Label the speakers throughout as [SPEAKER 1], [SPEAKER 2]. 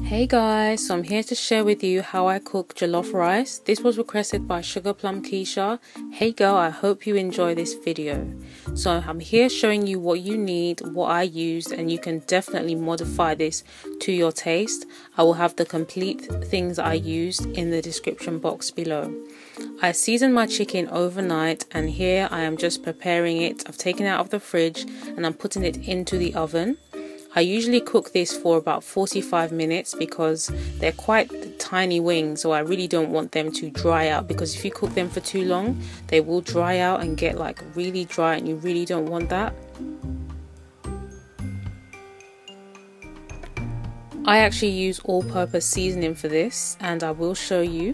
[SPEAKER 1] Hey guys, so I'm here to share with you how I cook jollof rice. This was requested by Sugar Plum Keisha. Hey girl, I hope you enjoy this video. So I'm here showing you what you need, what I used, and you can definitely modify this to your taste. I will have the complete things I used in the description box below. I seasoned my chicken overnight and here I am just preparing it. I've taken it out of the fridge and I'm putting it into the oven. I usually cook this for about 45 minutes because they're quite tiny wings, so I really don't want them to dry out, because if you cook them for too long they will dry out and get like really dry, and you really don't want that. I actually use all-purpose seasoning for this and I will show you.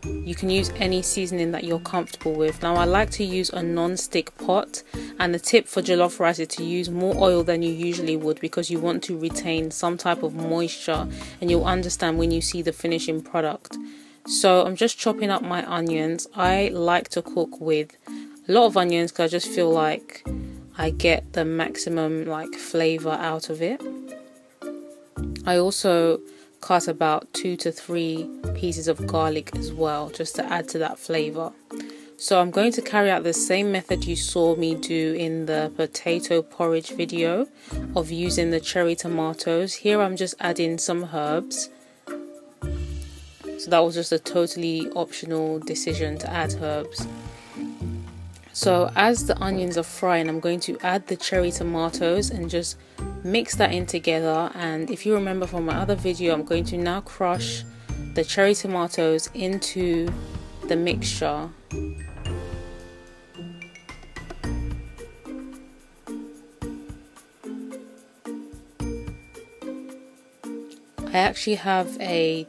[SPEAKER 1] You can use any seasoning that you're comfortable with. Now I like to use a non-stick pot, and the tip for jollof rice is to use more oil than you usually would because you want to retain some type of moisture, and you'll understand when you see the finishing product. So I'm just chopping up my onions. I like to cook with a lot of onions because I just feel like I get the maximum flavor out of it. I also cut about 2 to 3 pieces of garlic as well, just to add to that flavor. So I'm going to carry out the same method you saw me do in the potato porridge video of using the cherry tomatoes. Here I'm just adding some herbs. So that was just a totally optional decision to add herbs. So as the onions are frying, I'm going to add the cherry tomatoes and just mix that in together. And if you remember from my other video, I'm going to now crush the cherry tomatoes into the mixture. I actually have a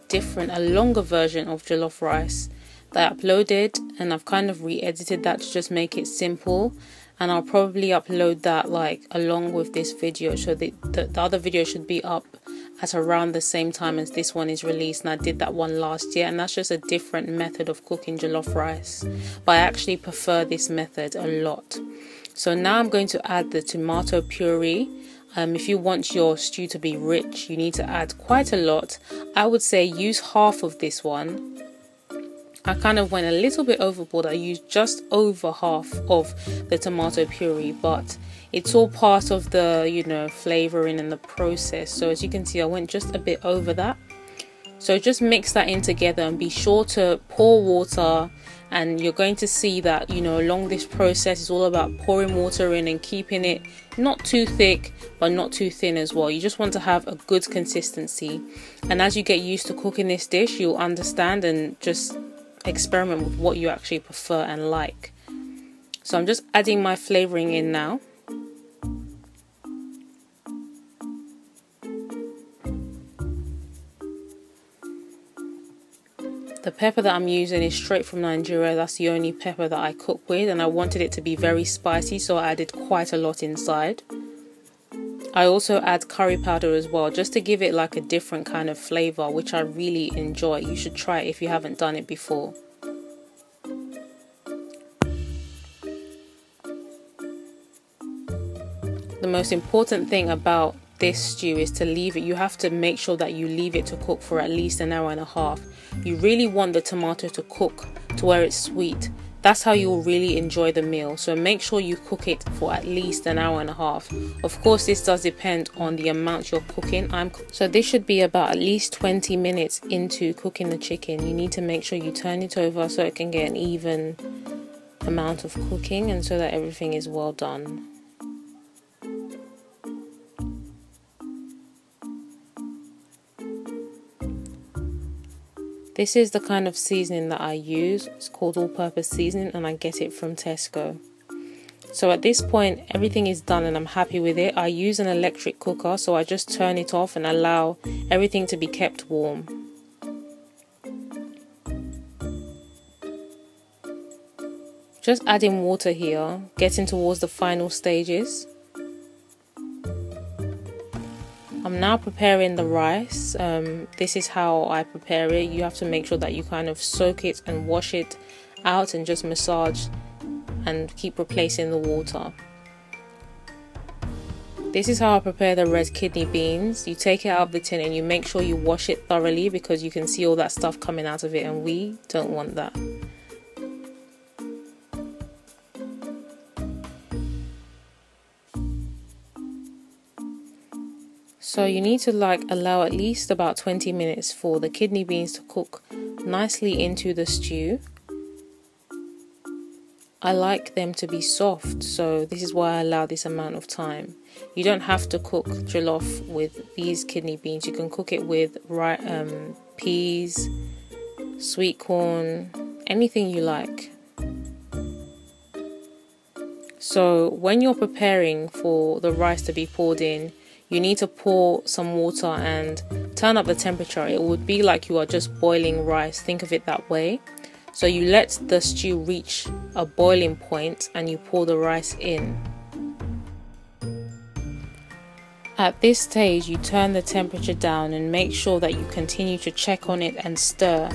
[SPEAKER 1] longer version of jollof rice that I uploaded, and I've kind of re-edited that to just make it simple, and I'll probably upload that along with this video, so the other video should be up at around the same time as this one is released. And I did that one last year, and that's just a different method of cooking jollof rice, but I actually prefer this method a lot. So now I'm going to add the tomato puree. If you want your stew to be rich, you need to add quite a lot. I would say use half of this one. I kind of went a little bit overboard. I used just over half of the tomato puree, but it's all part of the, flavoring and the process. So as you can see, I went just a bit over that. So just mix that in together and be sure to pour water. And you're going to see that, along this process, it's all about pouring water in and keeping it not too thick, but not too thin as well. You just want to have a good consistency. And as you get used to cooking this dish, you'll understand and just experiment with what you actually prefer and like. So I'm just adding my flavoring in now. The pepper that I'm using is straight from Nigeria. That's the only pepper that I cook with, and I wanted it to be very spicy, so I added quite a lot inside. I also add curry powder as well, just to give it a different kind of flavor, which I really enjoy. You should try it if you haven't done it before. The most important thing about this stew is to leave it. You have to make sure that you leave it to cook for at least an hour and a half. You really want the tomato to cook to where it's sweet. That's how you'll really enjoy the meal. So make sure you cook it for at least an hour and a half. Of course, this does depend on the amount you're cooking. So this should be about at least 20 minutes into cooking the chicken. You need to make sure you turn it over so it can get an even amount of cooking and so that everything is well done. This is the kind of seasoning that I use. It's called all-purpose seasoning and I get it from Tesco. So at this point everything is done and I'm happy with it. I use an electric cooker, so I just turn it off and allow everything to be kept warm. Just adding water here, getting towards the final stages. I'm now preparing the rice. This is how I prepare it. You have to make sure that you kind of soak it and wash it out and just massage and keep replacing the water. This is how I prepare the red kidney beans. You take it out of the tin and you make sure you wash it thoroughly, because you can see all that stuff coming out of it and we don't want that. So you need to allow at least about 20 minutes for the kidney beans to cook nicely into the stew. I like them to be soft, so this is why I allow this amount of time. You don't have to cook jollof with these kidney beans. You can cook it with peas, sweet corn, anything you like. So when you're preparing for the rice to be poured in, you need to pour some water and turn up the temperature. It would be like you are just boiling rice. Think of it that way. So you let the stew reach a boiling point and you pour the rice in. At this stage, you turn the temperature down and make sure that you continue to check on it and stir.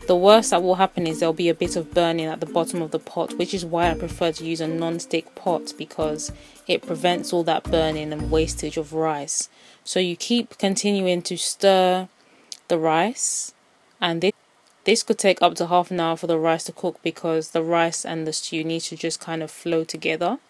[SPEAKER 1] The worst that will happen is there'll be a bit of burning at the bottom of the pot, which is why I prefer to use a non-stick pot, because it prevents all that burning and wastage of rice. So you keep continuing to stir the rice, and this could take up to half an hour for the rice to cook, because the rice and the stew need to just kind of flow together.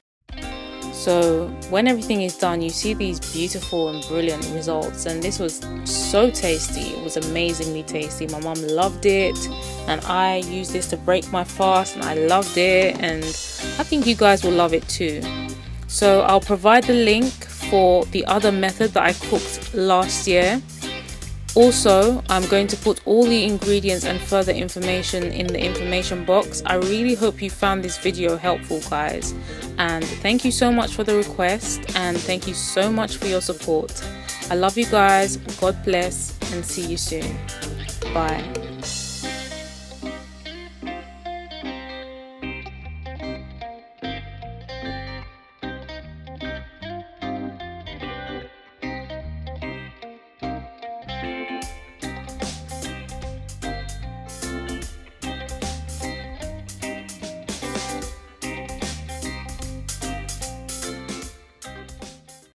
[SPEAKER 1] So when everything is done, you see these beautiful and brilliant results, and this was so tasty. It was amazingly tasty. My mum loved it, and I used this to break my fast, and I loved it, and I think you guys will love it too. So I'll provide the link for the other method that I cooked last year. Also, I'm going to put all the ingredients and further information in the information box. I really hope you found this video helpful, guys, and thank you so much for the request, and thank you so much for your support. I love you guys. God bless, and see you soon. Bye.